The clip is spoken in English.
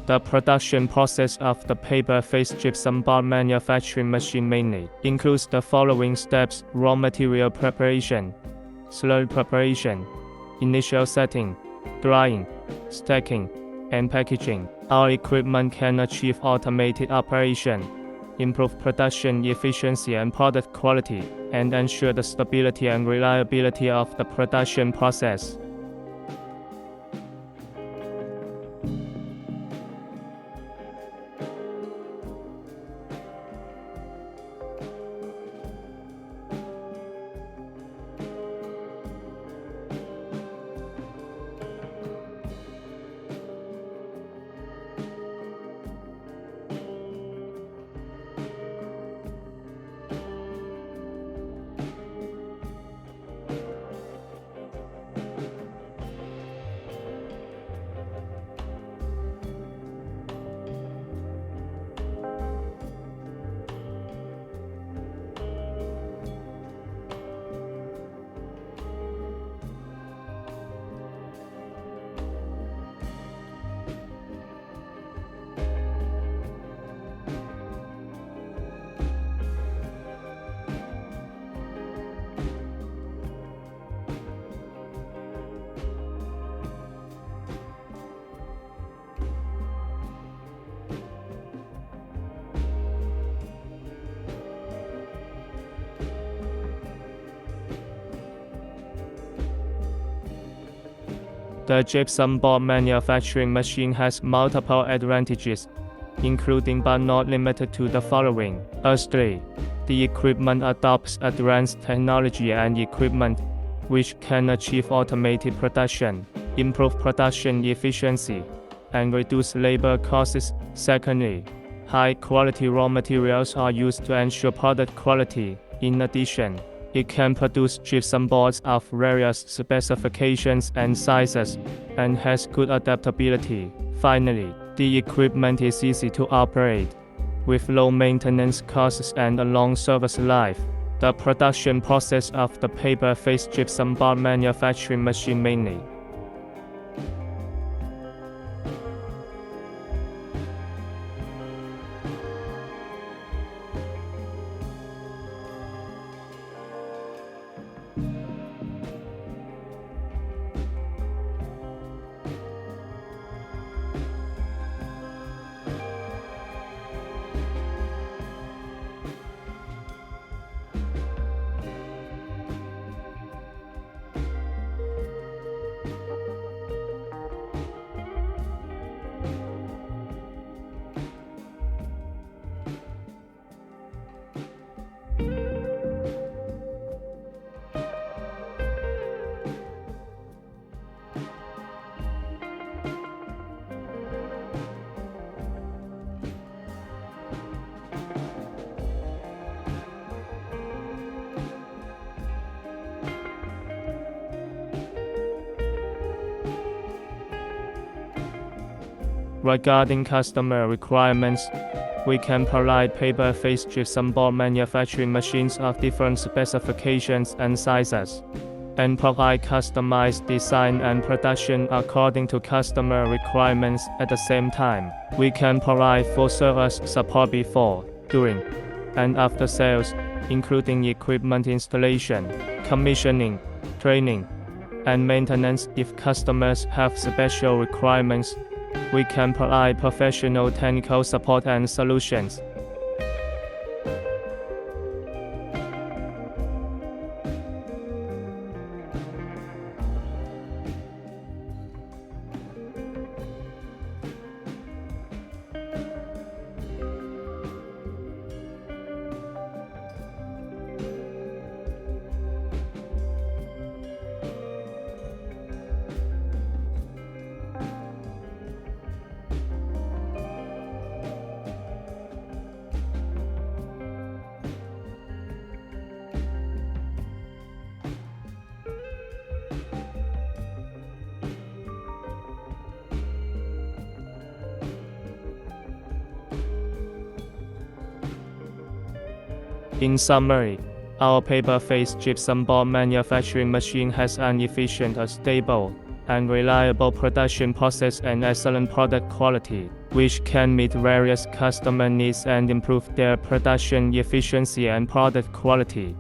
The production process of the paper-faced gypsum board manufacturing machine mainly includes the following steps: raw material preparation, slurry preparation, initial setting, drying, stacking, and packaging. Our equipment can achieve automated operation, improve production efficiency and product quality, and ensure the stability and reliability of the production process. The gypsum board manufacturing machine has multiple advantages, including but not limited to the following. Firstly, the equipment adopts advanced technology and equipment, which can achieve automated production, improve production efficiency, and reduce labor costs. Secondly, high-quality raw materials are used to ensure product quality. In addition, it can produce gypsum boards of various specifications and sizes, and has good adaptability. Finally, the equipment is easy to operate, with low maintenance costs and a long service life. The production process of the paper-faced gypsum board manufacturing machine mainly Regarding customer requirements, we can provide paper-faced gypsum board manufacturing machines of different specifications and sizes, and provide customized design and production according to customer requirements. At the same time, we can provide full-service support before, during, and after sales, including equipment installation, commissioning, training, and maintenance. If customers have special requirements, we can provide professional technical support and solutions. In summary, our paper-faced gypsum board manufacturing machine has an efficient, stable, and reliable production process and excellent product quality, which can meet various customer needs and improve their production efficiency and product quality.